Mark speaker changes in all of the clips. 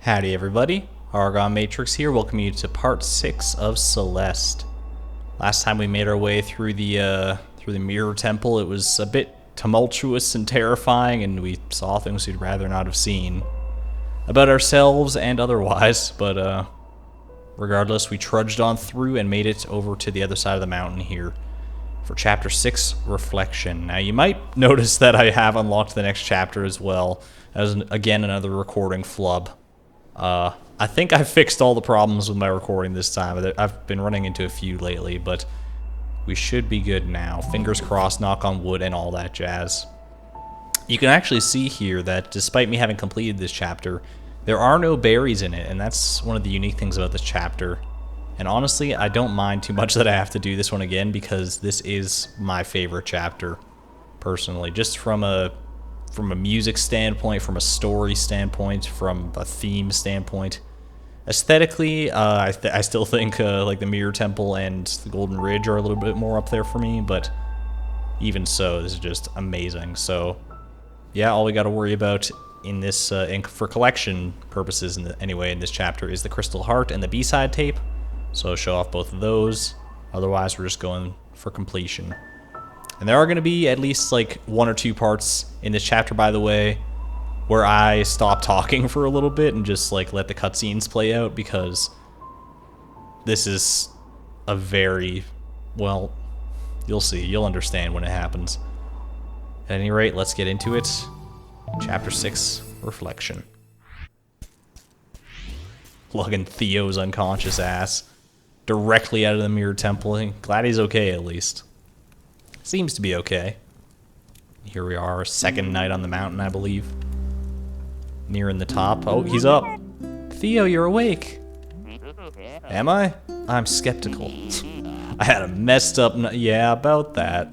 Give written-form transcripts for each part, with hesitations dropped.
Speaker 1: Howdy everybody, ArgonMatrix here, welcoming you to part 6 of Celeste. Last time we made our way through the Mirror Temple, it was a bit tumultuous and terrifying, and we saw things we'd rather not have seen. About ourselves and otherwise, but regardless, we trudged on through and made it over to the other side of the mountain here for Chapter 6, Reflection. Now you might notice that I have unlocked the next chapter as well, as again another recording flub. I think I fixed all the problems with my recording this time. I've been running into a few lately, but we should be good now. Fingers crossed, knock on wood, and all that jazz. You can actually see here that despite me having completed this chapter, there are no berries in it, and that's one of the unique things about this chapter. And honestly, I don't mind too much that I have to do this one again, because this is my favorite chapter, personally. Just from a music standpoint, from a story standpoint, from a theme standpoint. Aesthetically, I still think like the Mirror Temple and the Golden Ridge are a little bit more up there for me, but even so, this is just amazing. So, yeah, all we got to worry about in this, for collection purposes anyway, in this chapter, is the Crystal Heart and the B-side tape. So show off both of those. Otherwise, we're just going for completion. And there are going to be at least like 1 or 2 parts in this chapter, by the way, where I stop talking for a little bit and just like let the cutscenes play out, because this is a very, well, you'll see, you'll understand when it happens. At any rate, let's get into it. Chapter 6, Reflection. Lugging Theo's unconscious ass directly out of the Mirror Temple. Glad he's okay, at least. Seems to be okay. Here we are, second night on the mountain, I believe. Nearing the top. Oh, he's up. Theo, you're awake. Am I? I'm skeptical. I had a messed up yeah, about that.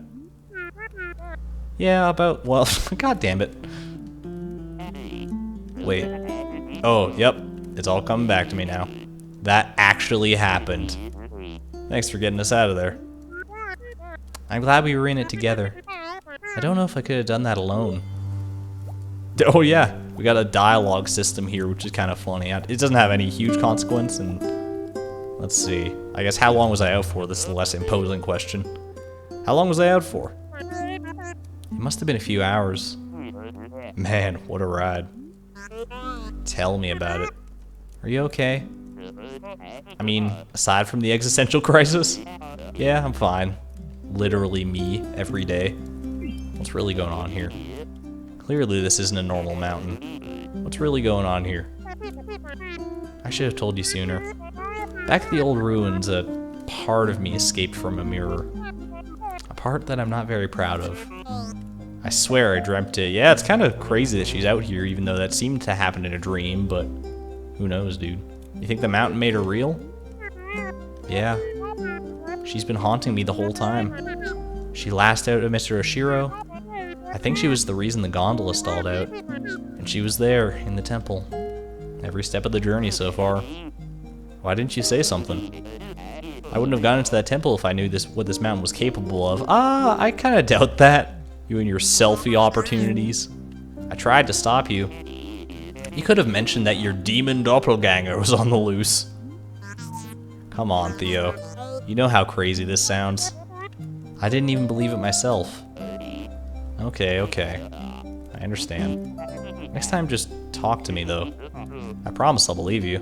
Speaker 1: Yeah, about, well, god damn it. Wait. Oh, yep. It's all coming back to me now. That actually happened. Thanks for getting us out of there. I'm glad we were in it together. I don't know if I could have done that alone. Oh yeah, we got a dialogue system here, which is kind of funny. It doesn't have any huge consequence, and let's see. I guess how long was I out for? This is the less imposing question. How long was I out for? It must have been a few hours. Man, what a ride. Tell me about it. Are you okay? I mean, aside from the existential crisis? Yeah, I'm fine. Literally me, every day. What's really going on here? Clearly this isn't a normal mountain. What's really going on here? I should have told you sooner. Back at the old ruins, a part of me escaped from a mirror. A part that I'm not very proud of. I swear I dreamt it. Yeah, it's kind of crazy that she's out here, even though that seemed to happen in a dream, but who knows, dude? You think the mountain made her real? Yeah. She's been haunting me the whole time. She lashed out at Mr. Oshiro. I think she was the reason the gondola stalled out. And she was there, in the temple. Every step of the journey so far. Why didn't you say something? I wouldn't have gone into that temple if I knew what this mountain was capable of. I kind of doubt that. You and your selfie opportunities. I tried to stop you. You could have mentioned that your demon doppelganger was on the loose. Come on, Theo. You know how crazy this sounds. I didn't even believe it myself. Okay. I understand. Next time, just talk to me, though. I promise I'll believe you.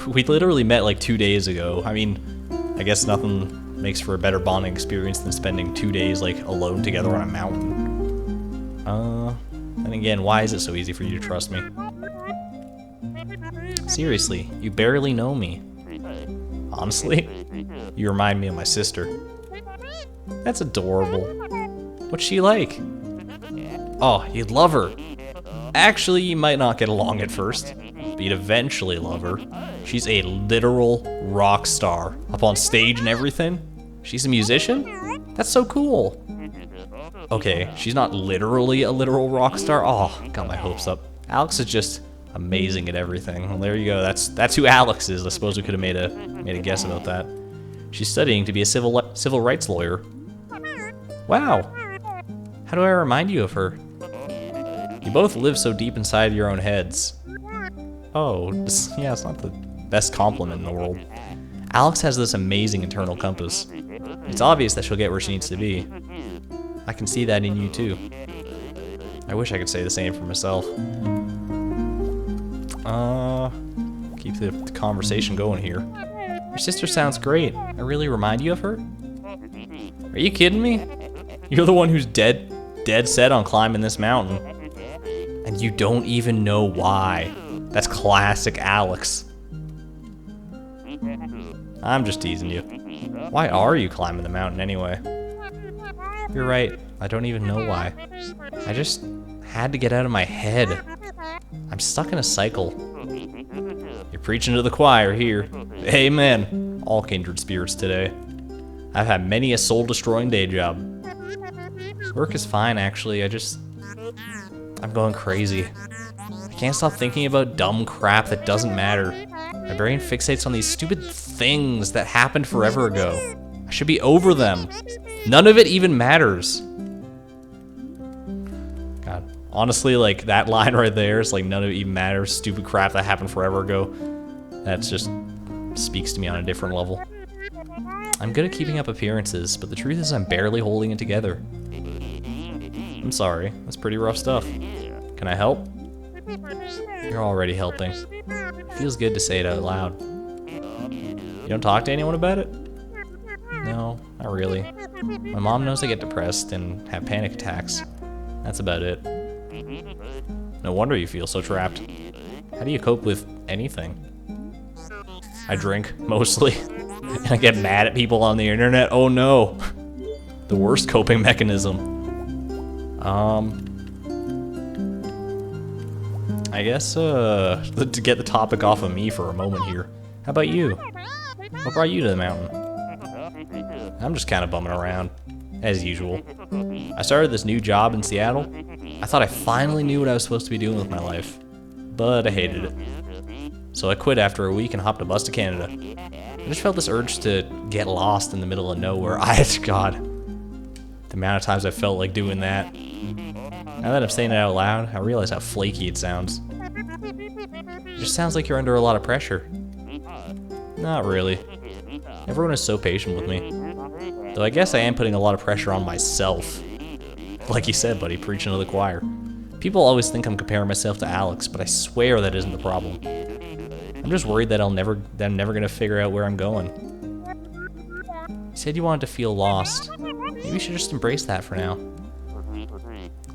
Speaker 1: We literally met like 2 days ago. I mean, I guess nothing makes for a better bonding experience than spending 2 days like alone together on a mountain. And again, why is it so easy for you to trust me? Seriously, you barely know me. Honestly, you remind me of my sister. That's adorable. What's she like? Oh, you'd love her. Actually, you might not get along at first, but you'd eventually love her. She's a literal rock star. Up on stage and everything. She's a musician? That's so cool. Okay, she's not literally a literal rock star. Oh, got my hopes up. Alex is just amazing at everything. Well, there you go. That's who Alex is. I suppose we could have made a guess about that. She's studying to be a civil rights lawyer. Wow. How do I remind you of her? You both live so deep inside your own heads. Oh, yeah, it's not the best compliment in the world. Alex has this amazing internal compass. It's obvious that she'll get where she needs to be. I can see that in you too. I wish I could say the same for myself. Keep the conversation going here. Your sister sounds great. I really remind you of her? Are you kidding me? You're the one who's dead set on climbing this mountain. And you don't even know why. That's classic Alex. I'm just teasing you. Why are you climbing the mountain anyway? You're right, I don't even know why. I just had to get out of my head. I'm stuck in a cycle. You're preaching to the choir here. Amen. All kindred spirits today. I've had many a soul-destroying day job. Work is fine, actually. I'm going crazy. I can't stop thinking about dumb crap that doesn't matter. My brain fixates on these stupid things that happened forever ago. I should be over them. None of it even matters. God, honestly, like, that line right there is like, none of it even matters. Stupid crap that happened forever ago. That's just speaks to me on a different level. I'm good at keeping up appearances, but the truth is I'm barely holding it together. I'm sorry, that's pretty rough stuff. Can I help? You're already helping. It feels good to say it out loud. You don't talk to anyone about it? No, not really. My mom knows I get depressed and have panic attacks. That's about it. No wonder you feel so trapped. How do you cope with anything? I drink, mostly. And I get mad at people on the internet. Oh no! The worst coping mechanism. I guess, to get the topic off of me for a moment here. How about you? What brought you to the mountain? I'm just kind of bumming around, as usual. I started this new job in Seattle. I thought I finally knew what I was supposed to be doing with my life, but I hated it. So I quit after a week and hopped a bus to Canada. I just felt this urge to get lost in the middle of nowhere. God, the amount of times I felt like doing that. Now that I'm saying it out loud, I realize how flaky it sounds. It just sounds like you're under a lot of pressure. Not really. Everyone is so patient with me. Though I guess I am putting a lot of pressure on myself. Like you said, buddy, preaching to the choir. People always think I'm comparing myself to Alex, but I swear that isn't the problem. I'm just worried that I'm never gonna figure out where I'm going. You said you wanted to feel lost. Maybe you should just embrace that for now.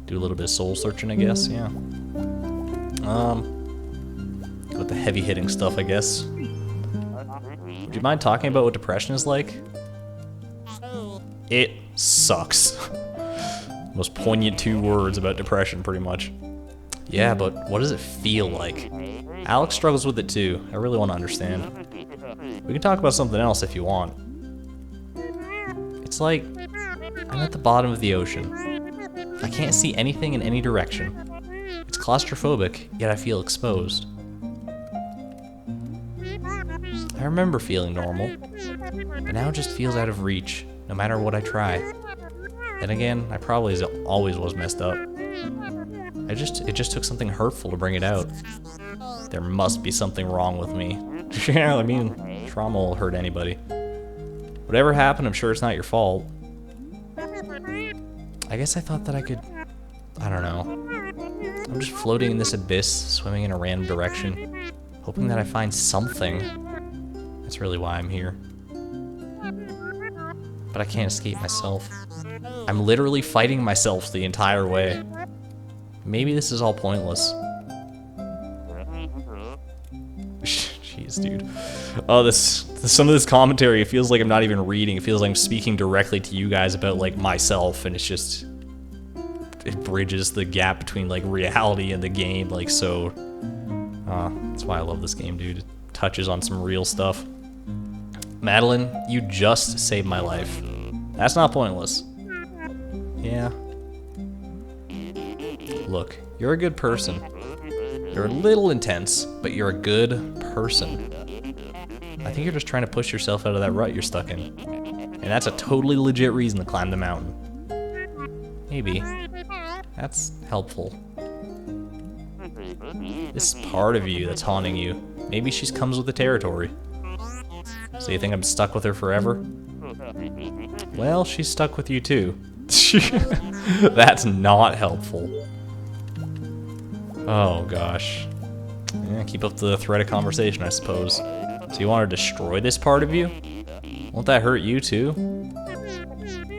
Speaker 1: Do a little bit of soul searching, I guess, yeah. With the heavy hitting stuff, I guess. Would you mind talking about what depression is like? It sucks. Most poignant 2 words about depression, pretty much. Yeah, but what does it feel like? Alex struggles with it too. I really want to understand. We can talk about something else if you want. It's like I'm at the bottom of the ocean. I can't see anything in any direction. It's claustrophobic, yet I feel exposed. I remember feeling normal, but now it just feels out of reach, no matter what I try. Then again, I probably always was messed up. It just took something hurtful to bring it out. There must be something wrong with me. Yeah, I mean, trauma will hurt anybody. Whatever happened, I'm sure it's not your fault. I guess I thought that I could... I don't know. I'm just floating in this abyss, swimming in a random direction, hoping that I find something. That's really why I'm here. But I can't escape myself. I'm literally fighting myself the entire way. Maybe this is all pointless. Jeez, dude. Oh, some of this commentary, it feels like I'm not even reading. It feels like I'm speaking directly to you guys about, like, myself, and it's just... It bridges the gap between, like, reality and the game, like, so... that's why I love this game, dude. It touches on some real stuff. Madeline, you just saved my life. That's not pointless. Yeah. Look, you're a good person. You're a little intense, but you're a good person. I think you're just trying to push yourself out of that rut you're stuck in. And that's a totally legit reason to climb the mountain. Maybe. That's helpful. This part of you that's haunting you. Maybe she comes with the territory. So you think I'm stuck with her forever? Well, she's stuck with you too. That's not helpful. Oh gosh. Yeah, keep up the thread of conversation, I suppose. So you want to destroy this part of you? Won't that hurt you too?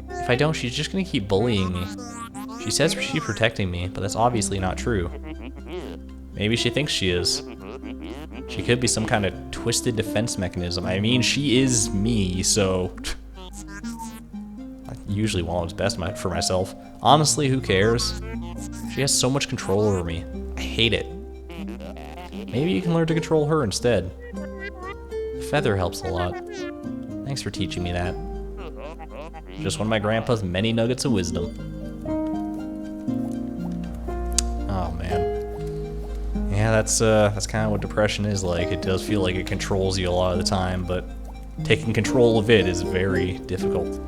Speaker 1: If I don't, she's just gonna keep bullying me. She says she's protecting me, but that's obviously not true. Maybe she thinks she is. She could be some kind of twisted defense mechanism. I mean, she is me, so... I usually want what's best for myself. Honestly, who cares? She has so much control over me. I hate it. Maybe you can learn to control her instead. Feather helps a lot. Thanks for teaching me that. Just one of my grandpa's many nuggets of wisdom. Oh man. Yeah, that's kind of what depression is like. It does feel like it controls you a lot of the time, but taking control of it is very difficult.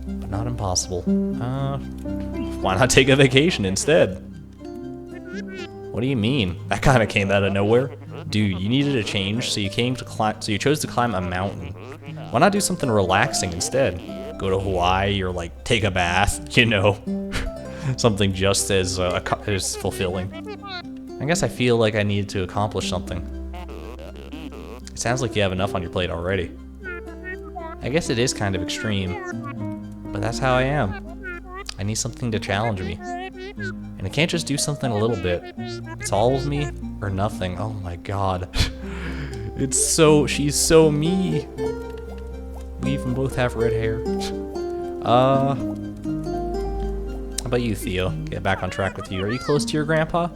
Speaker 1: But not impossible. Why not take a vacation instead? What do you mean? That kind of came out of nowhere. Dude, you needed a change, so you chose to climb a mountain. Why not do something relaxing instead? Go to Hawaii or like take a bath, you know? Something just as fulfilling. I guess I feel like I needed to accomplish something. It sounds like you have enough on your plate already. I guess it is kind of extreme, but that's how I am. I need something to challenge me. And I can't just do something a little bit. It's all of me or nothing. Oh my god. She's so me. We even both have red hair. How about you, Theo? Get back on track with you. Are you close to your grandpa?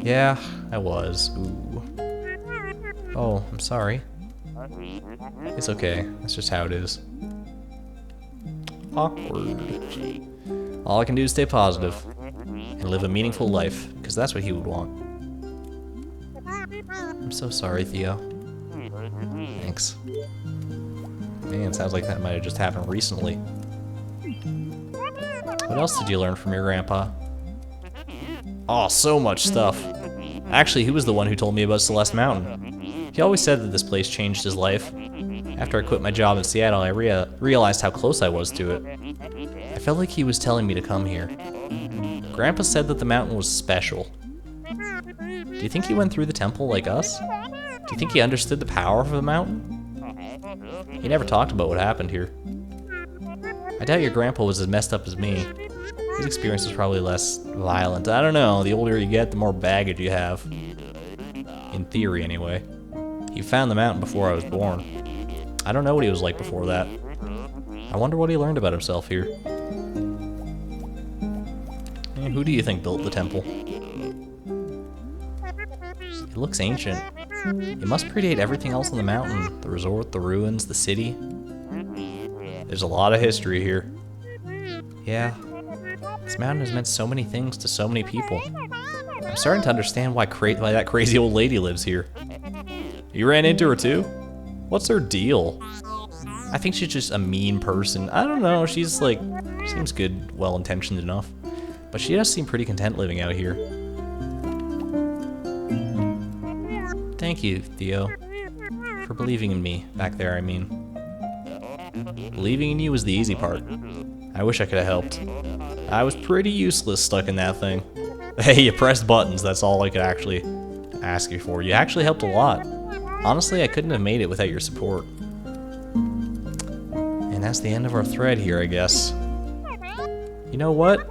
Speaker 1: Yeah, I was. Ooh. Oh, I'm sorry. It's okay. That's just how it is. Awkward. All I can do is stay positive and live a meaningful life, because that's what he would want. I'm so sorry, Theo. Thanks. Man, sounds like that might have just happened recently. What else did you learn from your grandpa? Oh, so much stuff. Actually, he was the one who told me about Celeste Mountain. He always said that this place changed his life. After I quit my job in Seattle, I realized how close I was to it. I felt like he was telling me to come here. Grandpa said that the mountain was special. Do you think he went through the temple like us? Do you think he understood the power of the mountain? He never talked about what happened here. I doubt your grandpa was as messed up as me. His experience was probably less violent. I don't know, the older you get, the more baggage you have. In theory, anyway. He found the mountain before I was born. I don't know what he was like before that. I wonder what he learned about himself here. Who do you think built the temple? It looks ancient. It must predate everything else on the mountain. The resort, the ruins, the city. There's a lot of history here. Yeah. This mountain has meant so many things to so many people. I'm starting to understand why that crazy old lady lives here. You ran into her too? What's her deal? I think she's just a mean person. I don't know, she's like, seems good, well-intentioned enough. But she does seem pretty content living out here. Thank you, Theo, for believing in me. Back there, I mean. Believing in you was the easy part. I wish I could have helped. I was pretty useless stuck in that thing. Hey, you pressed buttons, that's all I could actually ask you for. You actually helped a lot. Honestly, I couldn't have made it without your support. And that's the end of our thread here, I guess. You know what?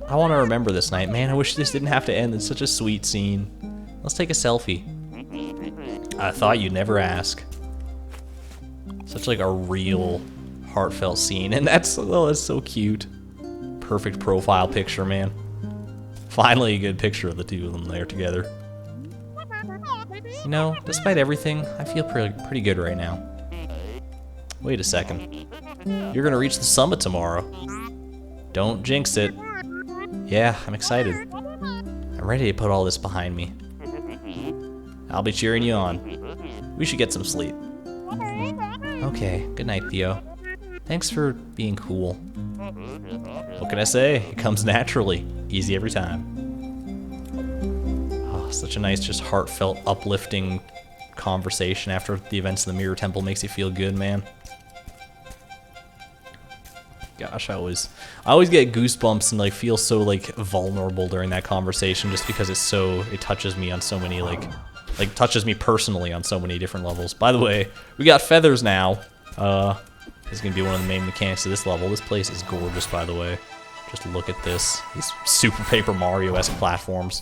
Speaker 1: I want to remember this night. Man, I wish this didn't have to end in such a sweet scene. Let's take a selfie. I thought you'd never ask. Such like a real, heartfelt scene. And that's so cute. Perfect profile picture, man. Finally a good picture of the two of them there together. You know, despite everything, I feel pretty good right now. Wait a second. You're gonna reach the summit tomorrow. Don't jinx it. Yeah, I'm excited. I'm ready to put all this behind me. I'll be cheering you on. We should get some sleep. Okay, good night, Theo. Thanks for being cool. What can I say? It comes naturally. Easy every time. such a nice, just heartfelt, uplifting conversation after the events of the Mirror Temple. Makes you feel good, man. Gosh, I always get goosebumps and like feel so like vulnerable during that conversation, just because it touches me on so many like touches me personally on so many different levels. By the way, we got feathers now. This is gonna be one of the main mechanics of this level. This place is gorgeous, by the way. Just look at this. These Super Paper Mario-esque platforms.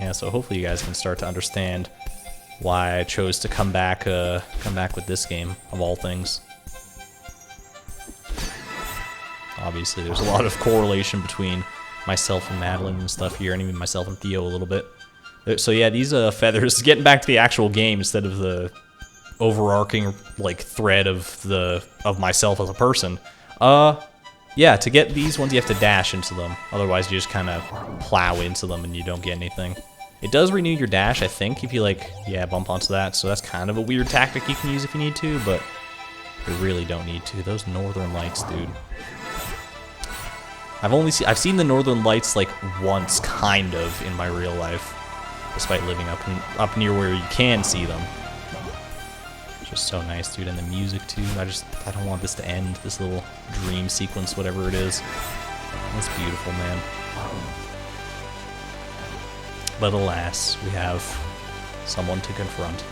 Speaker 1: Yeah, so hopefully you guys can start to understand why I chose to come back with this game, of all things. Obviously, there's a lot of correlation between myself and Madeline and stuff here, and even myself and Theo a little bit. So yeah, these feathers, getting back to the actual game instead of the overarching like thread of myself as a person. Yeah, to get these ones you have to dash into them. Otherwise you just kind of plow into them and you don't get anything. It does renew your dash, I think, if you like, yeah, bump onto that. So that's kind of a weird tactic you can use if you need to, but you really don't need to. Those northern lights, dude. I've seen the northern lights like once, kind of, in my real life, despite living up near where you can see them. Just so nice, dude, and the music too. I don't want this to end, this little dream sequence, whatever it is. It's beautiful, man. But alas, we have someone to confront.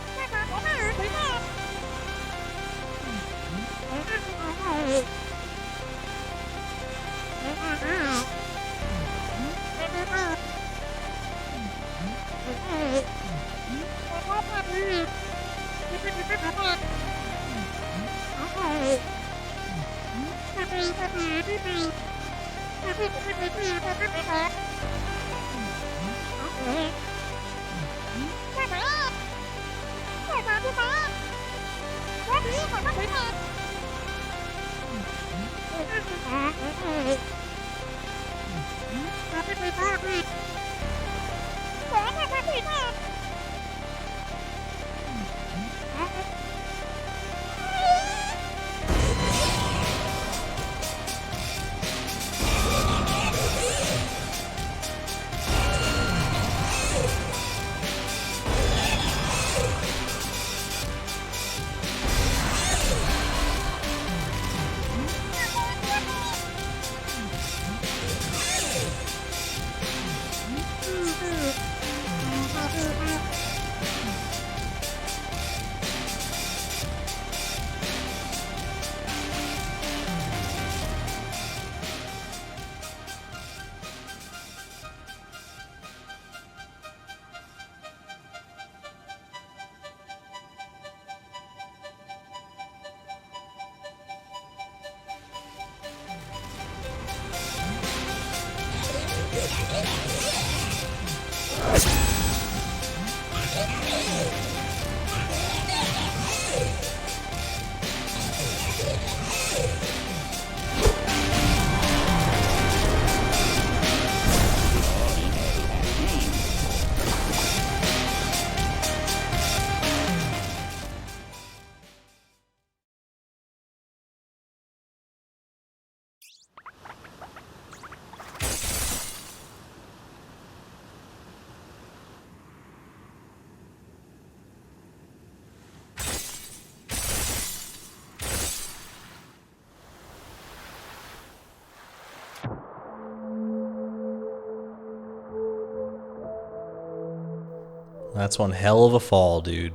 Speaker 1: That's one hell of a fall, dude.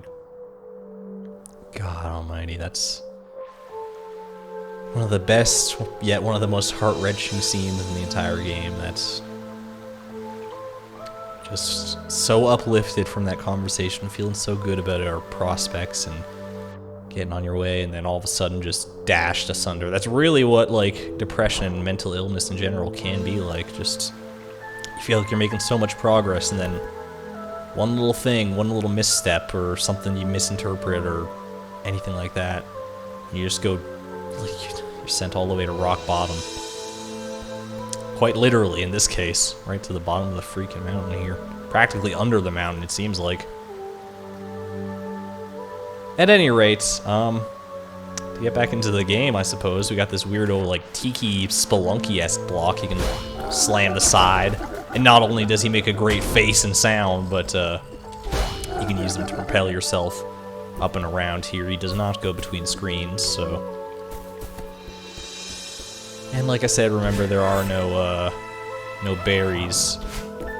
Speaker 1: God almighty, that's one of the best, yet one of the most heart-wrenching scenes in the entire game. That's just so uplifted from that conversation, feeling so good about our prospects and getting on your way, and then all of a sudden just dashed asunder. That's really what, like, depression and mental illness in general can be like. Just, you feel like you're making so much progress, and then one little thing, one little misstep, or something you misinterpret, or anything like that, and you just go, you're sent all the way to rock bottom. Quite literally, in this case, right to the bottom of the freaking mountain here. Practically under the mountain, it seems like. At any rate, to get back into the game, I suppose, we got this weirdo, like, tiki spelunky-esque block you can slam the side. And not only does he make a great face and sound, but you can use them to propel yourself up and around here. He does not go between screens, so... And like I said, remember there are no berries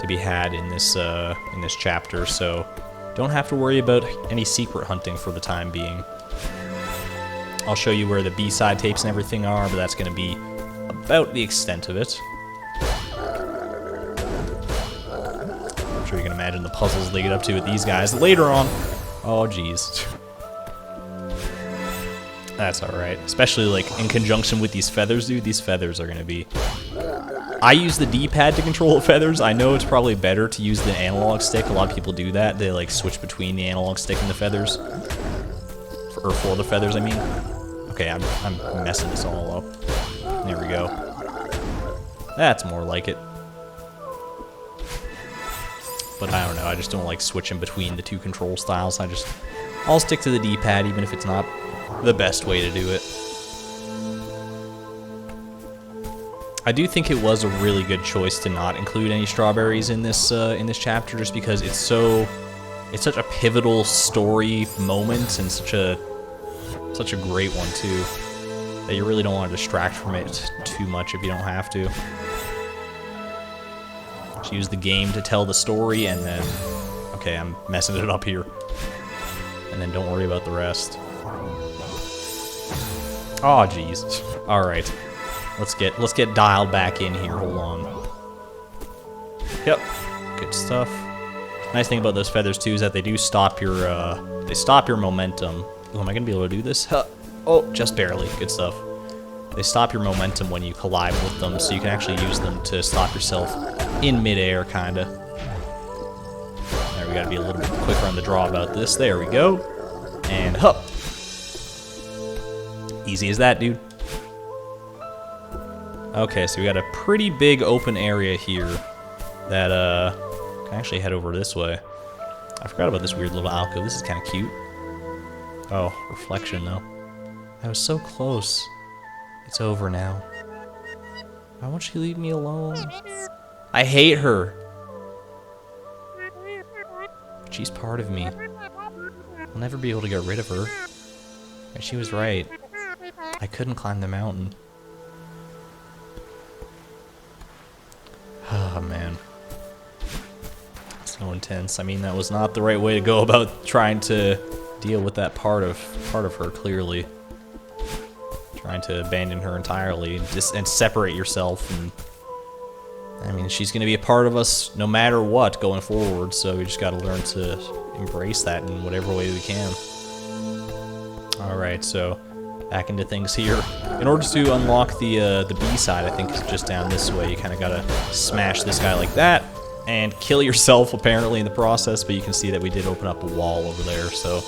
Speaker 1: to be had in this chapter, so don't have to worry about any secret hunting for the time being. I'll show you where the B-side tapes and everything are, but that's going to be about the extent of it. I'm sure you can imagine the puzzles they get up to with these guys later on. Oh, jeez. That's alright. Especially, like, in conjunction with these feathers, dude. These feathers are going to be... I use the D-pad to control the feathers. I know it's probably better to use the analog stick. A lot of people do that. They, like, switch between the analog stick and the feathers. Or for the feathers, I mean. Okay, I'm messing this all up. There we go. That's more like it. But I don't know, I just don't like switching between the two control styles. I'll stick to the D-pad even if it's not the best way to do it. I do think it was a really good choice to not include any strawberries in this chapter, just because it's such a pivotal story moment and such a great one too, that you really don't want to distract from it too much if you don't have to. Just use the game to tell the story, and then... Okay, I'm messing it up here. And then don't worry about the rest. Oh, jeez. Alright. Let's get dialed back in here. Hold on. Yep. Good stuff. Nice thing about those feathers, too, is that they do stop your, momentum. Ooh, am I gonna be able to do this? Huh. Oh, just barely. Good stuff. They stop your momentum when you collide with them, so you can actually use them to stop yourself in midair, kinda. There, we gotta be a little bit quicker on the draw about this. There we go. And hup. Easy as that, dude. Okay, so we got a pretty big open area here that, can actually head over this way. I forgot about this weird little alcove. This is kind of cute. Oh, reflection, though. I was so close. It's over now. Why won't she leave me alone? I hate her. But she's part of me. I'll never be able to get rid of her. And she was right. I couldn't climb the mountain. Oh, man. So intense. I mean, that was not the right way to go about trying to deal with that part of her, clearly. Trying to abandon her entirely and separate yourself. And I mean, she's going to be a part of us no matter what going forward, so we just got to learn to embrace that in whatever way we can. Alright, so back into things here. In order to unlock the B-side, I think it's just down this way. You kind of got to smash this guy like that and kill yourself, apparently, in the process, but you can see that we did open up a wall over there, so...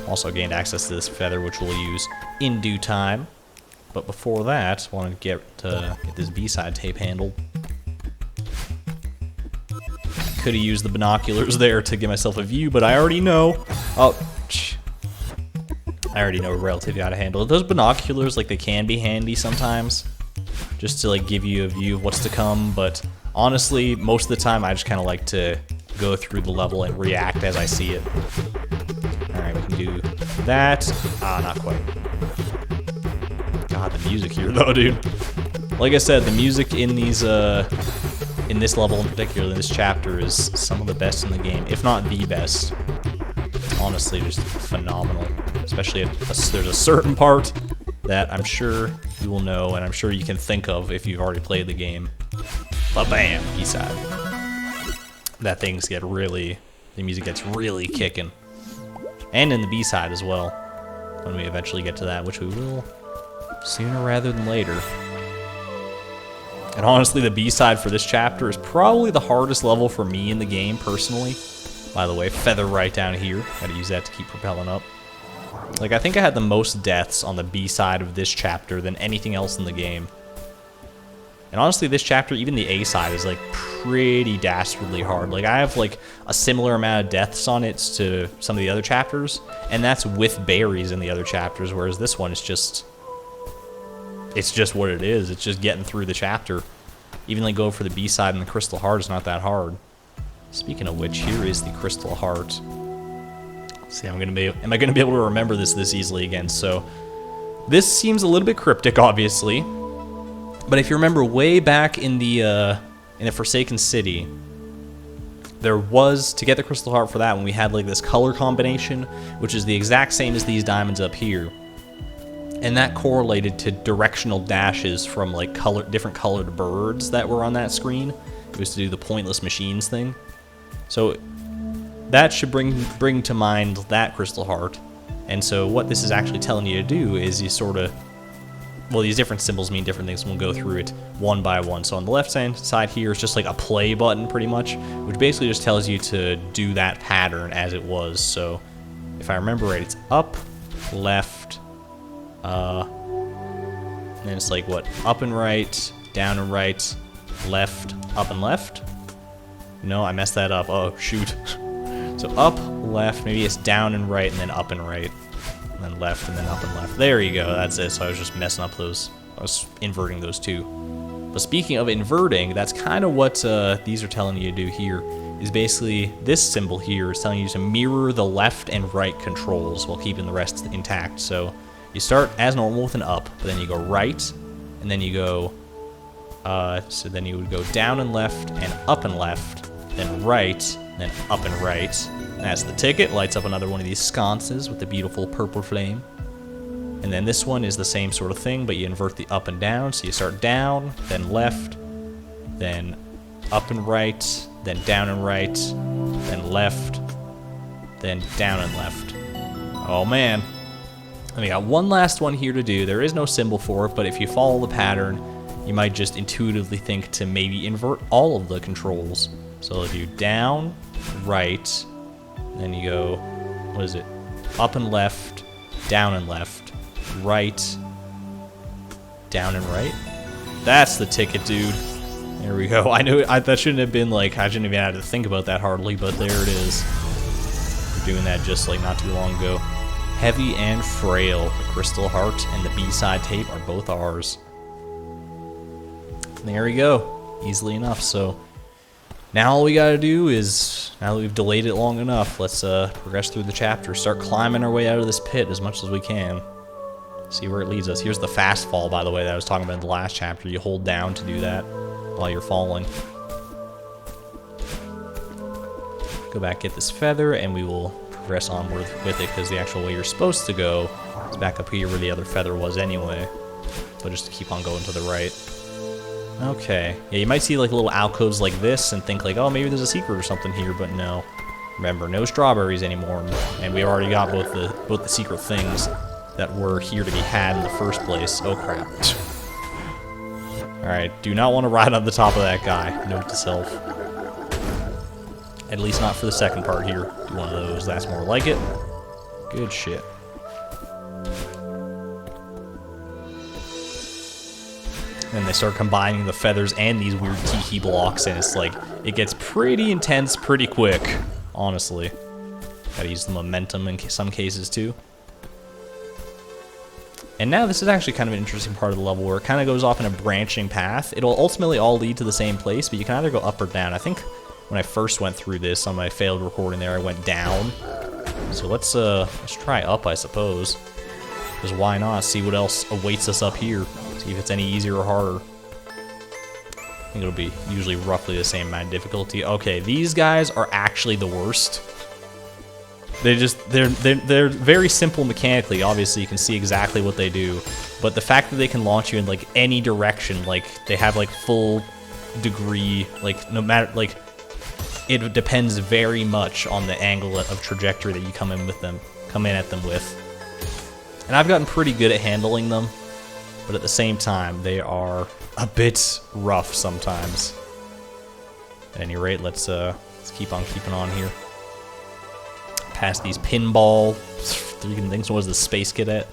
Speaker 1: Also gained access to this feather, which we'll use in due time. But before that, I want to get this B-side tape handled. Could have used the binoculars there to give myself a view, but I already know. Oh, I already know relatively how to handle it. Those binoculars, like, they can be handy sometimes, just to like give you a view of what's to come. But honestly, most of the time, I just kind of like to go through the level and react as I see it. Alright, we can do that. Ah, not quite. God, the music here, though, dude. Like I said, the music in these, in this level in particular, in this chapter, is some of the best in the game, if not the best. Honestly, just phenomenal. Especially there's a certain part that I'm sure you will know, and I'm sure you can think of if you've already played the game. But bam, B-side. That things get really, the music gets really kicking. And in the B-side as well, when we eventually get to that, which we will sooner rather than later. And honestly, the B-side for this chapter is probably the hardest level for me in the game, personally. By the way, feather right down here. Gotta use that to keep propelling up. Like, I think I had the most deaths on the B-side of this chapter than anything else in the game. And honestly, this chapter, even the A-side, is like pretty dastardly hard. Like, I have like a similar amount of deaths on it to some of the other chapters, and that's with berries in the other chapters, whereas this one is just... It's just what it is. It's just getting through the chapter. Even like go for the B side and the crystal heart is not that hard. Speaking of which, here is the crystal heart. Let's see, am I gonna be able to remember this easily again? So this seems a little bit cryptic, obviously, but if you remember way back in the Forsaken City, there was, to get the crystal heart for that one, we had like this color combination, which is the exact same as these diamonds up here. And that correlated to directional dashes from like different colored birds that were on that screen. It was to do the pointless machines thing. So that should bring to mind that crystal heart. And so what this is actually telling you to do is you sort of, well, these different symbols mean different things, and we'll go through it one by one. So on the left-hand side here is just like a play button, pretty much, which basically just tells you to do that pattern as it was. So if I remember right, it's up, left, and then it's like, what, up and right, down and right, left, up and left? No, I messed that up. Oh, shoot. So up, left, maybe it's down and right, and then up and right. And then left, and then up and left. There you go, that's it. So I was just messing up those, I was inverting those two. But speaking of inverting, that's kind of what these are telling you to do here, is basically this symbol here is telling you to mirror the left and right controls while keeping the rest intact. So you start as normal with an up, but then you go right, and then you go, so then you would go down and left, and up and left, then right, then up and right. That's the ticket, lights up another one of these sconces with the beautiful purple flame. And then this one is the same sort of thing, but you invert the up and down, so you start down, then left, then up and right, then down and right, then left, then down and left. Oh man. And we got one last one here to do. There is no symbol for it, but if you follow the pattern, you might just intuitively think to maybe invert all of the controls. So if you down, right, then you go, what is it? Up and left, down and left, right, down and right. That's the ticket, dude. There we go. I knew that shouldn't have been like, I shouldn't have even had to think about that hardly, but there it is. We're doing that just like not too long ago. Heavy and Frail, the crystal heart and the B-side tape are both ours. There we go. Easily enough. So now all we gotta do is, now that we've delayed it long enough, let's progress through the chapter, start climbing our way out of this pit as much as we can. See where it leads us. Here's the fast fall, by the way, that I was talking about in the last chapter. You hold down to do that while you're falling. Go back, get this feather, and we will progress onward with it, because the actual way you're supposed to go is back up here where the other feather was anyway. So just to keep on going to the right. Okay. Yeah, you might see like little alcoves like this and think like, oh, maybe there's a secret or something here, but no. Remember, no strawberries anymore, and we already got both the secret things that were here to be had in the first place. Oh crap. Alright, do not want to ride on the top of that guy. Note to self. At least not for the second part here. Do one of those, that's more like it. Good shit. And they start combining the feathers and these weird tiki blocks, and it's like, it gets pretty intense pretty quick, honestly. Gotta use the momentum in some cases too. And now this is actually kind of an interesting part of the level where it kind of goes off in a branching path. It'll ultimately all lead to the same place, but you can either go up or down. I think when I first went through this on my failed recording there, I went down. So let's try up, I suppose. Because why not? See what else awaits us up here. See if it's any easier or harder. I think it'll be usually roughly the same amount of difficulty. Okay, these guys are actually the worst. They're very simple mechanically. Obviously, you can see exactly what they do, but the fact that they can launch you in like any direction, like they have like full degree, like no matter, like it depends very much on the angle of trajectory that you come in at them with. And I've gotten pretty good at handling them, but at the same time, they are a bit rough sometimes. At any rate, let's keep on keeping on here. Past these pinball freaking things. What was the Space Cadet?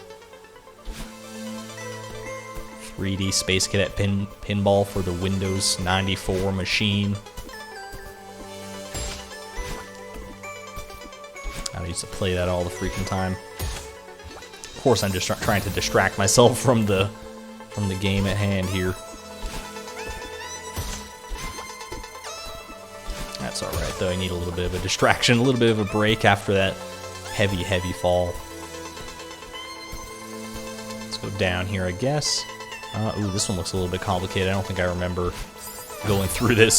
Speaker 1: 3D Space Cadet pinball for the Windows 94 machine. I used to play that all the freaking time. Of course, I'm just trying to distract myself from the game at hand here. That's alright, though. I need a little bit of a distraction, a little bit of a break after that heavy, heavy fall. Let's go down here, I guess. Ooh, this one looks a little bit complicated. I don't think I remember going through this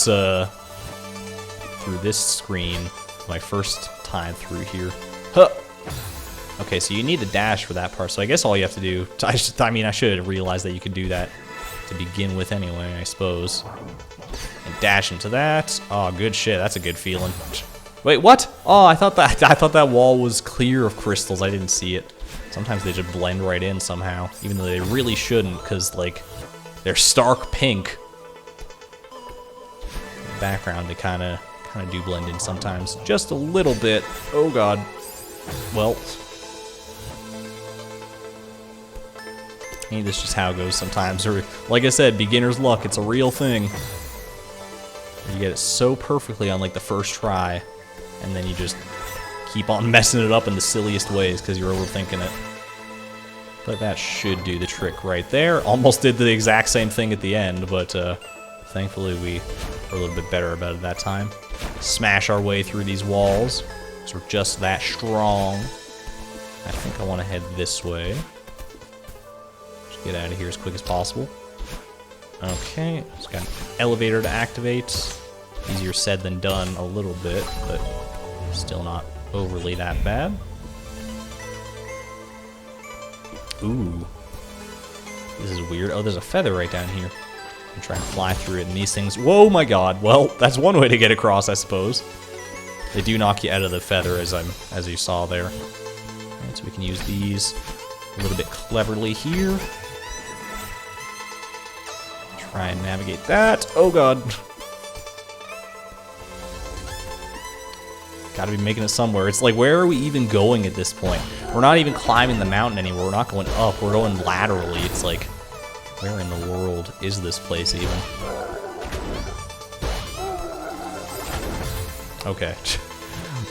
Speaker 1: screen my first time through here. Huh! Okay, so you need the dash for that part, so I guess all you have to do... I mean, I should have realized that you could do that to begin with anyway, I suppose. And dash into that. Oh, good shit. That's a good feeling. Wait, what? Oh, I thought that wall was clear of crystals. I didn't see it. Sometimes they just blend right in somehow, even though they really shouldn't, because, like, they're stark pink. In the background, they kind of do blend in sometimes. Just a little bit. Oh, God. Well... Hey, this is just how it goes sometimes. Or, like I said, beginner's luck. It's a real thing. You get it so perfectly on, like, the first try, and then you just keep on messing it up in the silliest ways because you're overthinking it. But that should do the trick right there. Almost did the exact same thing at the end, but thankfully we were a little bit better about it that time. Smash our way through these walls, because we're just that strong. I think I want to head this way. Get out of here as quick as possible. Okay, just got an elevator to activate. Easier said than done a little bit, but still not overly that bad. Ooh. This is weird. Oh, there's a feather right down here. I'm trying to fly through it, and these things... Whoa, my God. Well, that's one way to get across, I suppose. They do knock you out of the feather, as you saw there. Alright, so we can use these a little bit cleverly here. Try and navigate that. Oh, God. Gotta be making it somewhere. It's like, where are we even going at this point? We're not even climbing the mountain anymore. We're not going up. We're going laterally. It's like, where in the world is this place even? Okay.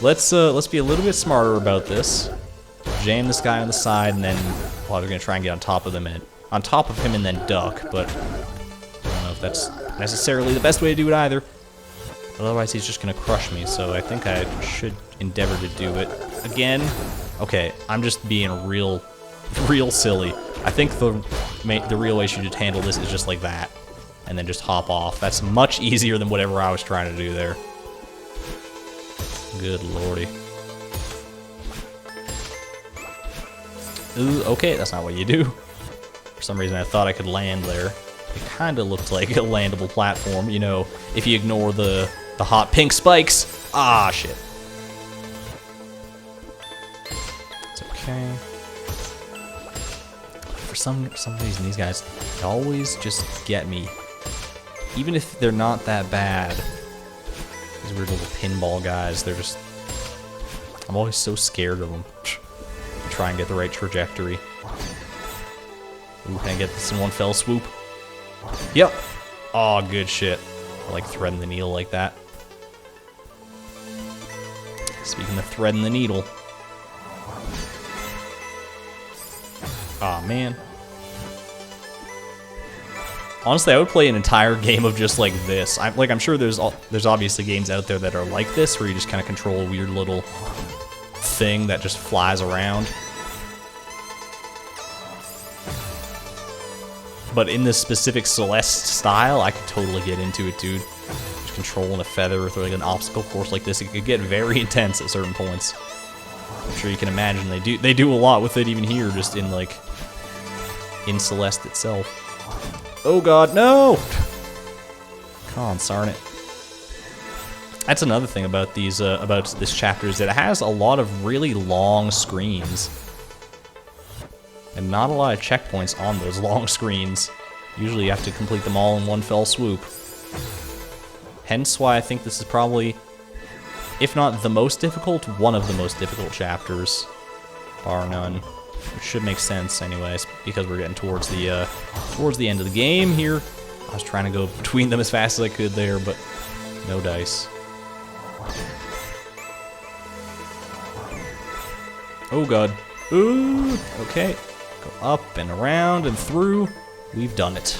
Speaker 1: Let's be a little bit smarter about this. Jam this guy on the side, and then, well, we're gonna try and get on top of him and then duck, but I don't know if that's necessarily the best way to do it either. Otherwise, he's just gonna crush me, so I think I should endeavor to do it again. Okay, I'm just being real silly. I think the real way you should handle this is just like that, and then just hop off. That's much easier than whatever I was trying to do there. Good lordy. Ooh, okay, that's not what you do. For some reason, I thought I could land there. It kind of looked like a landable platform, you know, if you ignore the hot pink spikes. Ah, shit. It's okay. For some reason, these guys always just get me. Even if they're not that bad. These weird little pinball guys, they're just... I'm always so scared of them. Try and get the right trajectory. Ooh, can I get this in one fell swoop? Yep. Oh, good shit. I like threading the needle like that. Speaking of threading the needle. Aw, man. Honestly, I would play an entire game of just like this. I'm sure there's obviously games out there that are like this, where you just kind of control a weird little thing that just flies around. But in this specific Celeste style, I could totally get into it, dude. Just controlling a feather or throwing an obstacle course like this, it could get very intense at certain points. I'm sure you can imagine they do a lot with it even here, just in in Celeste itself. Oh God, no! Come on, darn it. That's another thing about about this chapter, is that it has a lot of really long screens. And not a lot of checkpoints on those long screens. Usually you have to complete them all in one fell swoop. Hence why I think this is probably, if not the most difficult, one of the most difficult chapters, bar none. Which should make sense anyways, because we're getting towards the end of the game here. I was trying to go between them as fast as I could there, but no dice. Oh God. Ooh, okay. Go up and around and through. We've done it.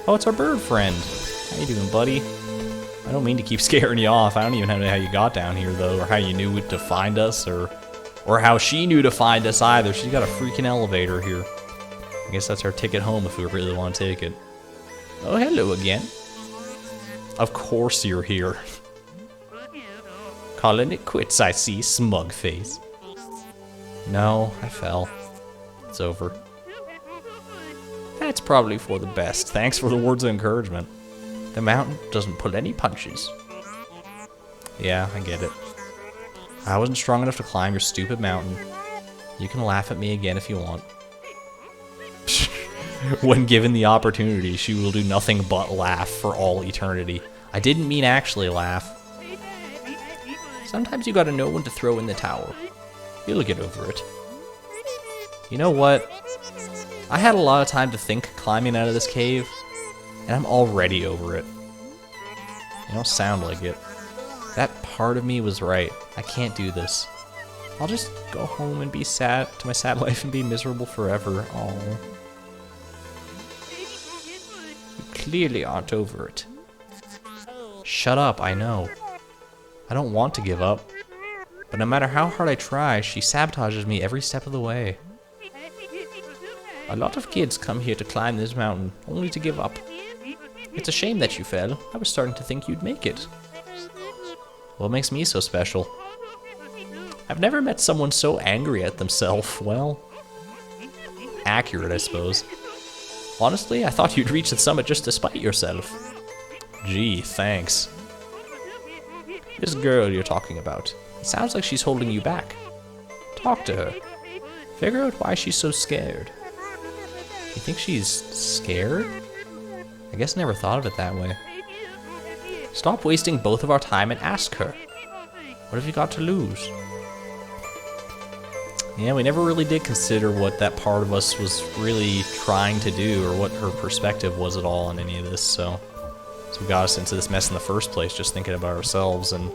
Speaker 1: Oh, it's our bird friend. How you doing, buddy? I don't mean to keep scaring you off. I don't even know how you got down here, though, or how you knew to find us, or how she knew to find us either. She's got a freaking elevator here. I guess that's our ticket home if we really want to take it. Oh, hello again. Of course you're here. Calling it quits, I see, smug face. No, I fell. It's over. That's probably for the best. Thanks for the words of encouragement. The mountain doesn't pull any punches. Yeah, I get it. I wasn't strong enough to climb your stupid mountain. You can laugh at me again if you want. When given the opportunity, she will do nothing but laugh for all eternity. I didn't mean actually laugh. Sometimes you gotta know when to throw in the towel. You'll get over it. You know what? I had a lot of time to think climbing out of this cave, and I'm already over it. You don't sound like it. That part of me was right. I can't do this. I'll just go home and be sad to my sad life and be miserable forever. Oh. You clearly aren't over it. Shut up, I know. I don't want to give up. But no matter how hard I try, she sabotages me every step of the way. A lot of kids come here to climb this mountain, only to give up. It's a shame that you fell. I was starting to think you'd make it. What makes me so special? I've never met someone so angry at themselves. Well, accurate, I suppose. Honestly, I thought you'd reach the summit just to spite yourself. Gee, thanks. This girl you're talking about, it sounds like she's holding you back. Talk to her. Figure out why she's so scared. You think she's scared? I guess I never thought of it that way. Stop wasting both of our time and ask her. What have you got to lose? Yeah, we never really did consider what that part of us was really trying to do, or what her perspective was at all on any of this, so we got us into this mess in the first place, just thinking about ourselves and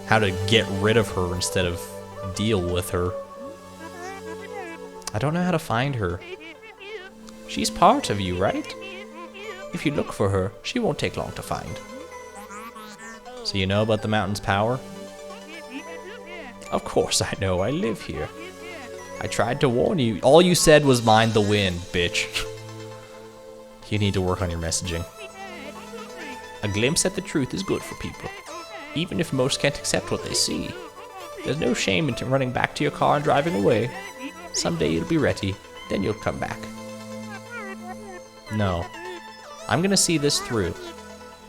Speaker 1: how to get rid of her instead of deal with her. I don't know how to find her. She's part of you, right? If you look for her, she won't take long to find. So you know about the mountain's power? Of course I know, I live here. I tried to warn you. All you said was mind the wind, bitch. You need to work on your messaging. A glimpse at the truth is good for people, even if most can't accept what they see. There's no shame in running back to your car and driving away. Someday you'll be ready, then you'll come back. No. I'm gonna see this through.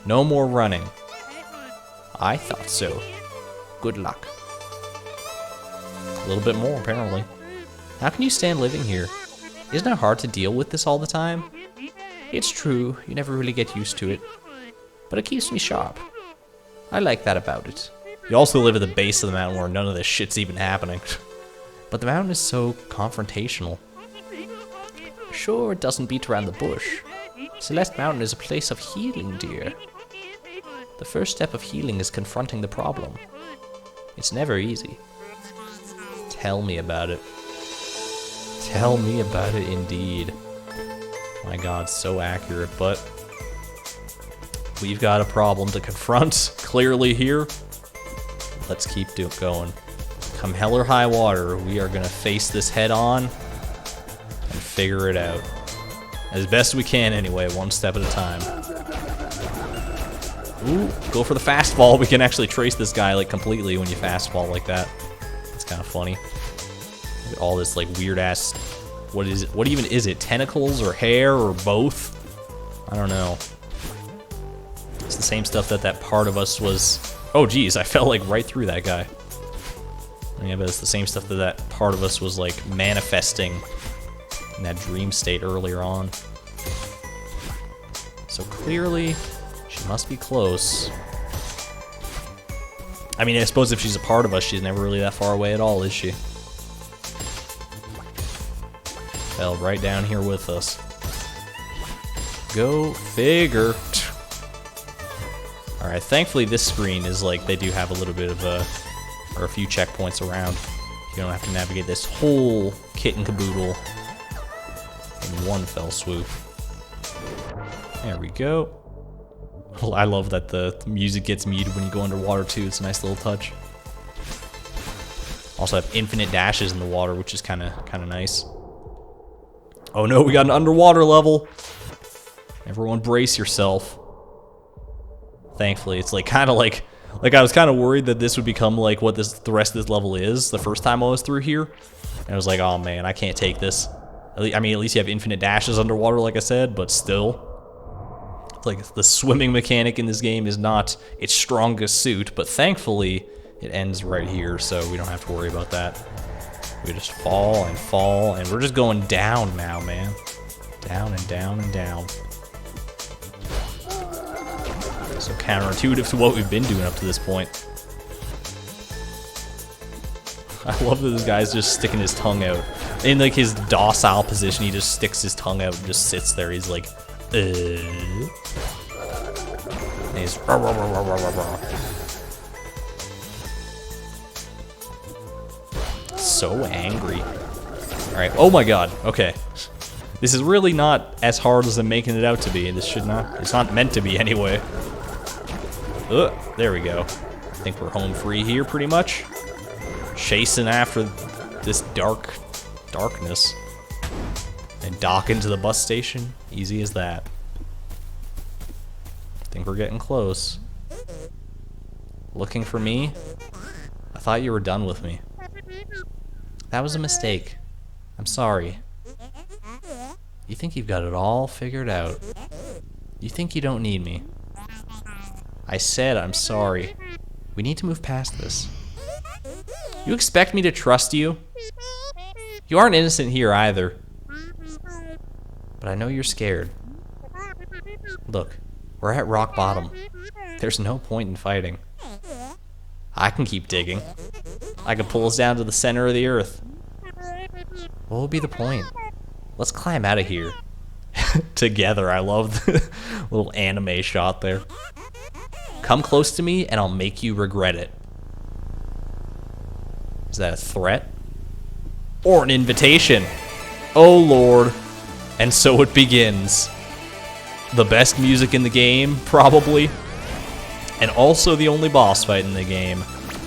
Speaker 1: No more running. I thought so. Good luck. A little bit more, apparently. How can you stand living here? Isn't it hard to deal with this all the time? It's true, you never really get used to it. But it keeps me sharp. I like that about it. You also live at the base of the mountain where none of this shit's even happening. But the mountain is so confrontational. Sure, it doesn't beat around the bush. Celeste Mountain is a place of healing, dear. The first step of healing is confronting the problem. It's never easy. Tell me about it. Tell me about it indeed. My god, so accurate, but we've got a problem to confront, clearly here. Let's keep going. Come hell or high water, we are gonna face this head on and figure it out. As best we can anyway, one step at a time. Ooh, go for the fast fall. We can actually trace this guy like completely when you fast fall like that. It's kind of funny. Look at all this like weird ass, what is it? What even is it? Tentacles or hair or both? I don't know. It's the same stuff that part of us was. Oh geez, I fell like right through that guy. Yeah, but it's the same stuff that part of us was like manifesting in that dream state earlier on. So clearly, she must be close. I mean, I suppose if she's a part of us, she's never really that far away at all, is she? Fell right down here with us. Go figure. Alright, thankfully this screen is like, they do have a little bit of or a few checkpoints around. You don't have to navigate this whole kit and caboodle in one fell swoop. There we go. I love that the music gets muted when you go underwater too. It's a nice little touch. Also have infinite dashes in the water, which is kind of nice. Oh no, we got an underwater level. Everyone brace yourself. Thankfully, it's like kind of like I was kind of worried that this would become like what the rest of this level is the first time I was through here. And I was like, oh man, I can't take this. I mean, at least you have infinite dashes underwater, like I said, but still. It's like the swimming mechanic in this game is not its strongest suit, but thankfully it ends right here, so we don't have to worry about that. We just fall, and we're just going down now, man. Down and down and down. So counterintuitive to what we've been doing up to this point. I love that this guy's just sticking his tongue out. In like his docile position, he just sticks his tongue out and just sits there. He's like, And he's rah, rah, rah, rah, rah, rah. So angry. Alright, oh my god, okay. This is really not as hard as I'm making it out to be. This should not, it's not meant to be anyway. Ugh, there we go. I think we're home free here pretty much. Chasing after this darkness. And dock into the bus station. Easy as that. I think we're getting close. Looking for me? I thought you were done with me. That was a mistake. I'm sorry. You think you've got it all figured out. You think you don't need me. I said I'm sorry. We need to move past this. You expect me to trust you? You aren't innocent here either. But I know you're scared. Look, we're at rock bottom. There's no point in fighting. I can keep digging. I can pull us down to the center of the earth. What would be the point? Let's climb out of here. Together, I love the little anime shot there. Come close to me and I'll make you regret it. Is that a threat? Or an invitation? Oh lord. And so it begins. The best music in the game, probably. And also the only boss fight in the game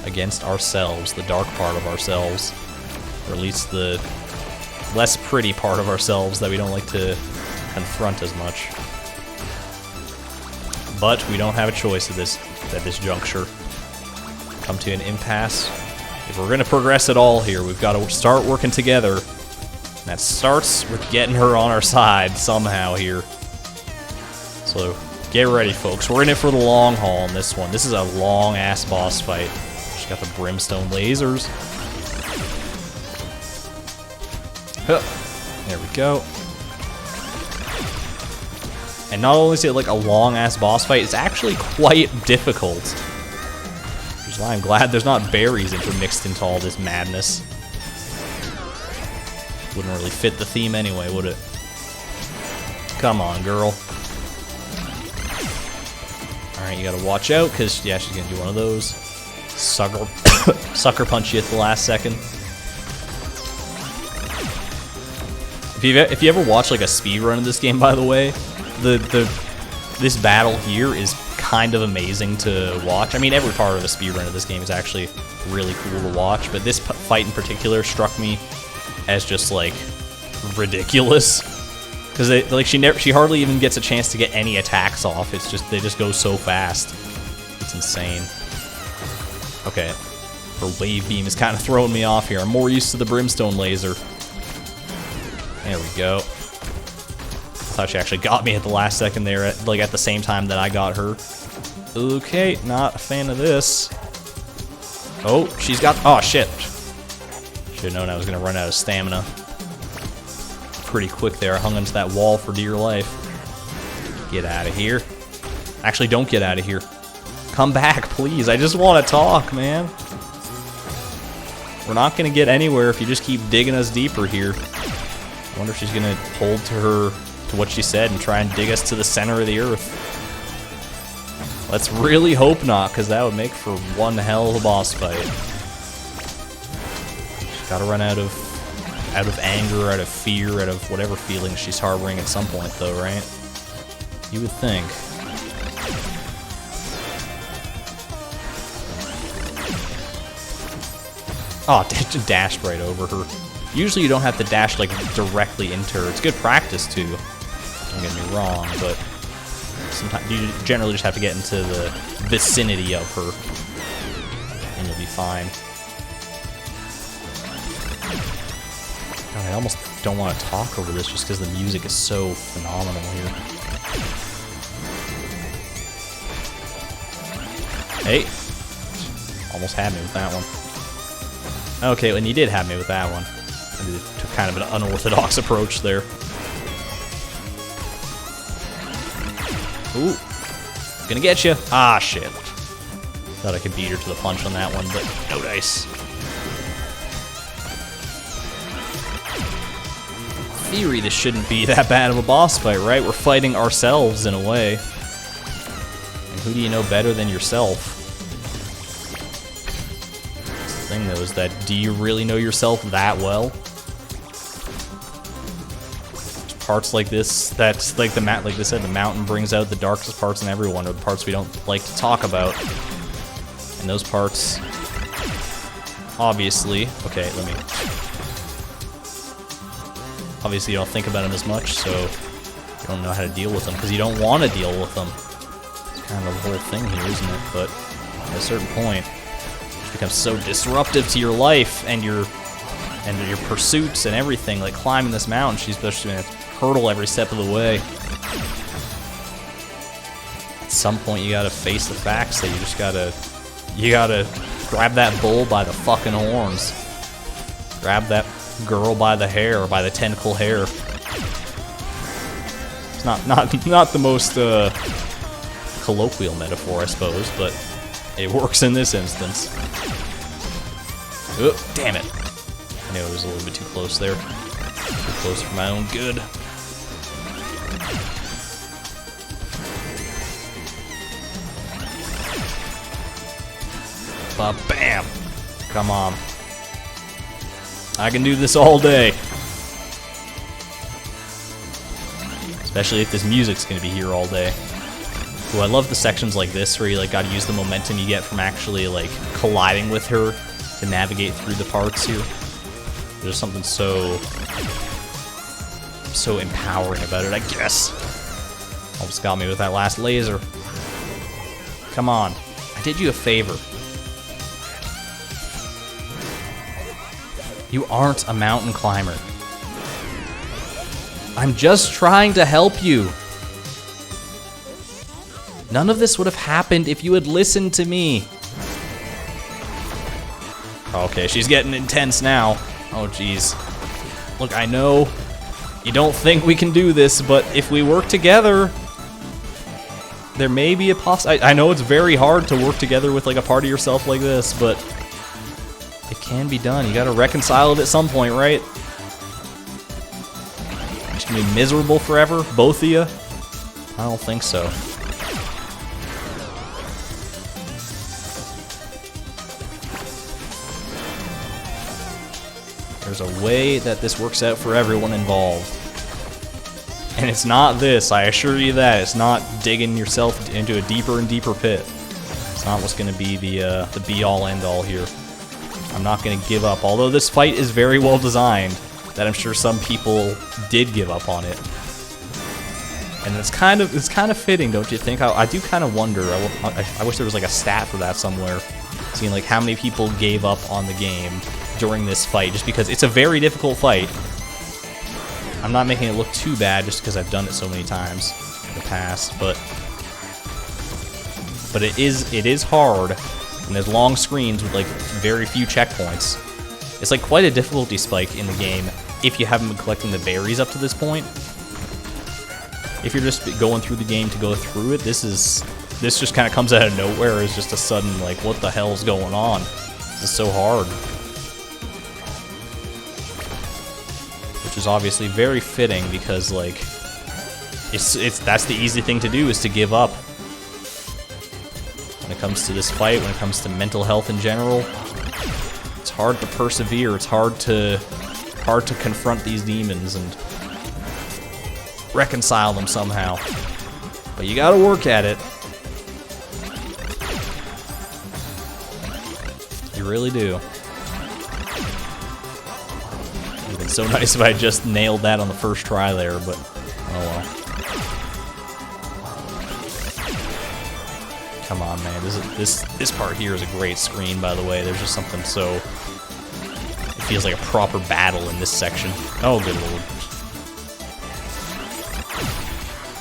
Speaker 1: against ourselves, the dark part of ourselves. Or at least the less pretty part of ourselves that we don't like to confront as much. But we don't have a choice at this juncture. Come to an impasse. If we're gonna progress at all here, we've got to start working together. And that starts with getting her on our side somehow here. So get ready, folks. We're in it for the long haul on this one. This is a long-ass boss fight. She's got the brimstone lasers. Huh. There we go. And not only is it like a long-ass boss fight, it's actually quite difficult. Which is why I'm glad there's not berries intermixed into all this madness. Wouldn't really fit the theme anyway, would it? Come on, girl. Alright, you gotta watch out, because, yeah, she's gonna do one of those. Sucker punch you at the last second. If you ever watch like a speedrun of this game, by the way, this battle here is kind of amazing to watch. I mean, every part of the speedrun of this game is actually really cool to watch, but this fight in particular struck me as just like ridiculous, because like she hardly even gets a chance to get any attacks off. It's just they just go so fast. It's insane. Okay, her wave beam is kind of throwing me off here. I'm more used to the brimstone laser. There we go. I thought she actually got me at the last second there, at the same time that I got her. Okay, not a fan of this. Oh, she's got, oh shit. Should've known I was gonna run out of stamina pretty quick there. I hung onto that wall for dear life. Get out of here. Actually, don't get out of here. Come back, please. I just want to talk, man. We're not gonna get anywhere if you just keep digging us deeper here. I wonder if she's gonna hold to what she said and try and dig us to the center of the earth. Let's really hope not, because that would make for one hell of a boss fight. She's gotta run out of anger, out of fear, out of whatever feelings she's harboring at some point, though, right? You would think. Oh, dashed right over her. Usually you don't have to dash like directly into her. It's good practice too. Don't get me wrong, but sometimes you generally just have to get into the vicinity of her, and you'll be fine. God, I almost don't want to talk over this just because the music is so phenomenal here. Hey, almost had me with that one. Okay, and you did have me with that one. I took kind of an unorthodox approach there. Ooh, gonna get you. Ah, shit. Thought I could beat her to the punch on that one, but no dice. In theory, this shouldn't be that bad of a boss fight, right? We're fighting ourselves in a way. And who do you know better than yourself? The thing though is that, do you really know yourself that well? There's parts like this that's like like they said, the mountain brings out the darkest parts in everyone, or the parts we don't like to talk about. And those parts, obviously, okay, obviously you don't think about them as much, so you don't know how to deal with them, because you don't want to deal with them. It's kind of the whole thing here, isn't it? But at a certain point, becomes so disruptive to your life and your pursuits and everything. Like climbing this mountain, she's supposed to hurdle every step of the way. At some point, you gotta face the facts that you gotta grab that bull by the fucking horns, grab that girl by the hair, or by the tentacle hair. It's not the most colloquial metaphor, I suppose, but it works in this instance. Oh, damn it. I knew it was a little bit too close there. Too close for my own good. Ba-bam! Come on. I can do this all day. Especially if this music's gonna be here all day. Ooh, I love the sections like this where you like gotta use the momentum you get from actually like colliding with her to navigate through the parts here. There's something so empowering about it, I guess. Almost got me with that last laser. Come on, I did you a favor. You aren't a mountain climber. I'm just trying to help you. None of this would have happened if you had listened to me. Okay, she's getting intense now. Oh, jeez. Look, I know you don't think we can do this, but if we work together, there may be a I know it's very hard to work together with like a part of yourself like this, but it can be done. You gotta reconcile it at some point, right? You're just gonna be miserable forever, both of you? I don't think so. There's a way that this works out for everyone involved. And it's not this, I assure you that. It's not digging yourself into a deeper and deeper pit. It's not what's going to be the be-all, end-all here. I'm not going to give up, although this fight is very well designed, that I'm sure some people did give up on it. And it's kind of fitting, don't you think? I do kind of wonder. I wish there was like a stat for that somewhere, seeing like how many people gave up on the game during this fight, just because it's a very difficult fight. I'm not making it look too bad just because I've done it so many times in the past, but it is hard, and there's long screens with like very few checkpoints. It's like quite a difficulty spike in the game if you haven't been collecting the berries up to this point. If you're just going through the game to go through it, this just kind of comes out of nowhere as just a sudden like, what the hell's going on? This is so hard. Which is obviously very fitting because like that's the easy thing to do, is to give up. When it comes to this fight, when it comes to mental health in general, it's hard to persevere. It's hard to confront these demons and reconcile them somehow. But you gotta work at it. You really do. so nice if I just nailed that on the first try there, but oh well. Come on, man. This part here is a great screen, by the way. There's just something so... It feels like a proper battle in this section. Oh, good lord.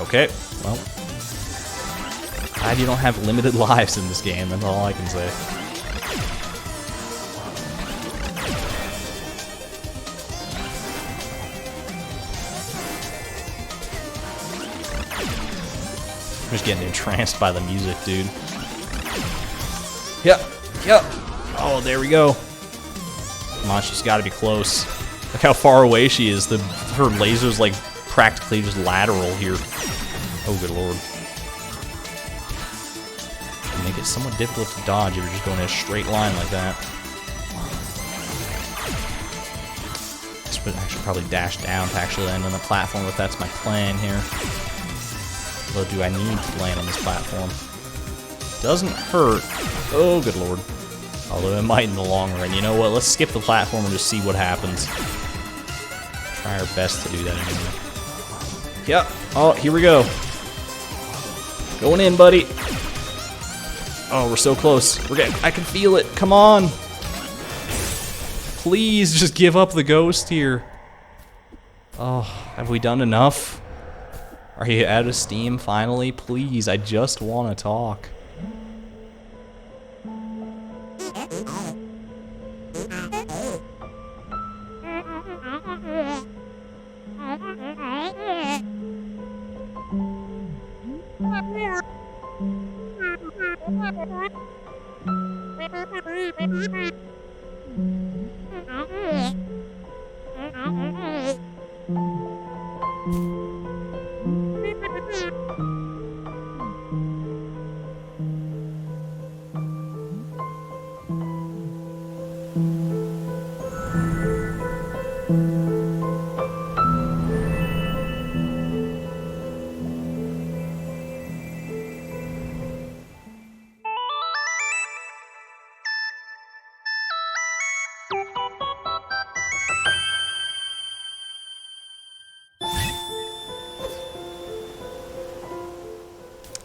Speaker 1: Okay, well. Glad you don't have limited lives in this game, that's all I can say. I'm just getting entranced by the music, dude. Yep, yep. Oh, there we go. Come on, she's got to be close. Look how far away she is. Her laser's like practically just lateral here. Oh, good lord. Can make it somewhat difficult to dodge if you're just going in a straight line like that. This would actually probably dash down to actually land on the platform if that's my plan here. Although, do I need to land on this platform? Doesn't hurt. Oh, good lord. Although it might in the long run. You know what? Let's skip the platform and just see what happens. Try our best to do that anyway. Yep. Oh, here we go. Going in, buddy. Oh, we're so close. I can feel it. Come on. Please, just give up the ghost here. Oh, have we done enough? Are you out of steam finally? Please, I just want to talk.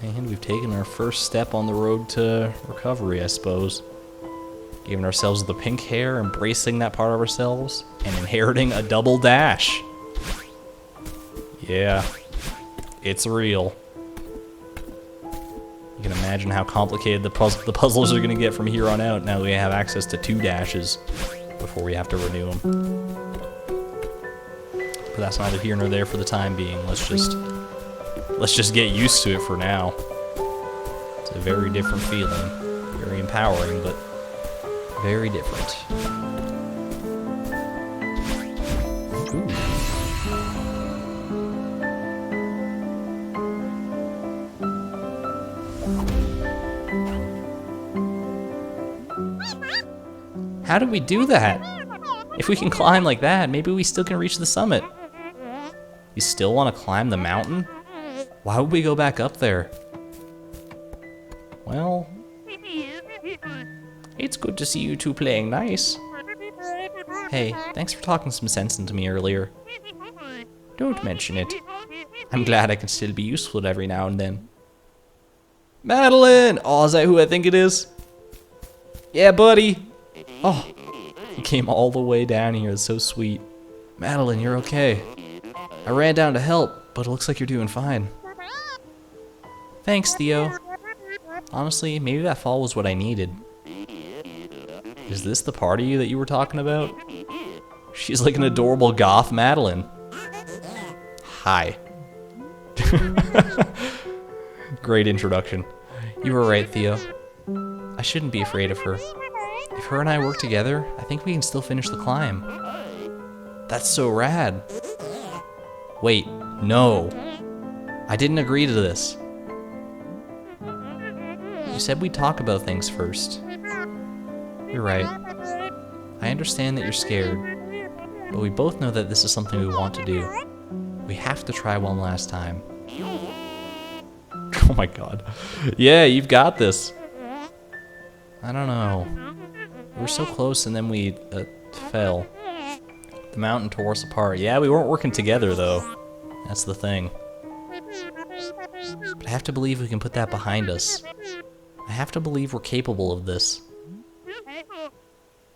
Speaker 1: And we've taken our first step on the road to recovery, I suppose. Giving ourselves the pink hair, embracing that part of ourselves, and inheriting a double dash. Yeah, it's real. You can imagine how complicated the puzzles are going to get from here on out now that we have access to 2 dashes before we have to renew them. But that's neither here nor there for the time being. Let's just get used to it for now. It's a very different feeling. Very empowering, but very different. Ooh. How did we do that? If we can climb like that, maybe we still can reach the summit. You still want to climb the mountain? Why would we go back up there? Well, it's good to see you two playing nice. Hey, thanks for talking some sense into me earlier. Don't mention it. I'm glad I can still be useful every now and then. Madeline! Oh, is that who I think it is? Yeah, buddy. Oh, he came all the way down here. It's so sweet. Madeline, you're okay. I ran down to help, but it looks like you're doing fine. Thanks, Theo. Honestly, maybe that fall was what I needed. Is this the party that you were talking about? She's like an adorable goth Madeline. Hi. Great introduction. You were right, Theo. I shouldn't be afraid of her. If her and I work together, I think we can still finish the climb. That's so rad. Wait, no. I didn't agree to this. You said we'd talk about things first. You're right. I understand that you're scared, but we both know that this is something we want to do. We have to try one last time. Oh my god. Yeah, you've got this. I don't know. We were so close and then we fell. The mountain tore us apart. Yeah, we weren't working together, though. That's the thing. But I have to believe we can put that behind us. I have to believe we're capable of this.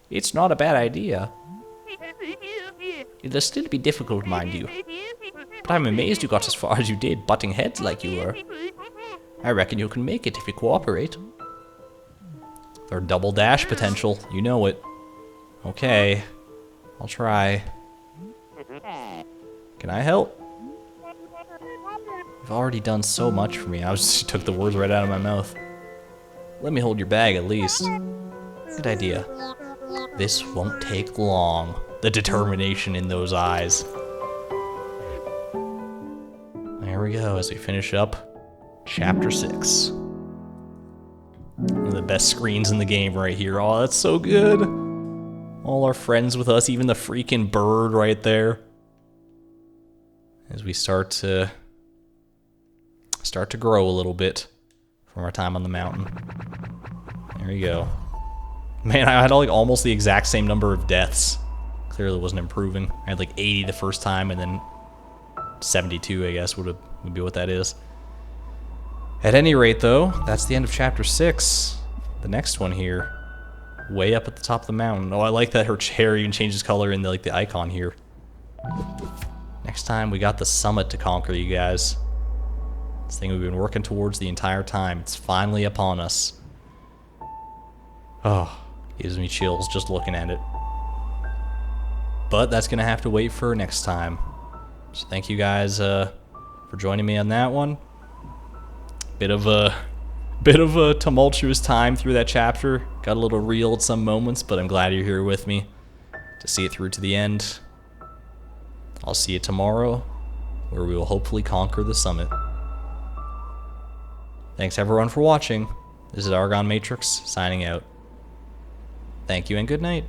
Speaker 1: It's not a bad idea. It'll still be difficult, mind you. But I'm amazed you got as far as you did, butting heads like you were. I reckon you can make it if you cooperate. Our double dash potential, you know it. Okay, I'll try. Can I help? You've already done so much for me. I just took the words right out of my mouth. Let me hold your bag at least. Good idea. This won't take long. The determination in those eyes. There we go as we finish up Chapter 6. One of the best screens in the game right here. Oh, that's so good. All our friends with us, even the freaking bird right there. As we start to grow a little bit from our time on the mountain. There you go. Man, I had like almost the exact same number of deaths. Clearly wasn't improving. I had like 80 the first time, and then 72, I guess, would be what that is. At any rate, though, that's the end of Chapter 6. The next one here, way up at the top of the mountain. Oh, I like that her chair even changes color in the icon here. Next time, we got the summit to conquer, you guys. This thing we've been working towards the entire time. It's finally upon us. Oh, gives me chills just looking at it. But that's gonna have to wait for next time. So thank you guys for joining me on that one. Bit of a tumultuous time through that chapter. Got a little real at some moments, but I'm glad you're here with me to see it through to the end. I'll see you tomorrow, where we will hopefully conquer the summit. Thanks everyone for watching. This is ArgonMatrix signing out. Thank you and good night.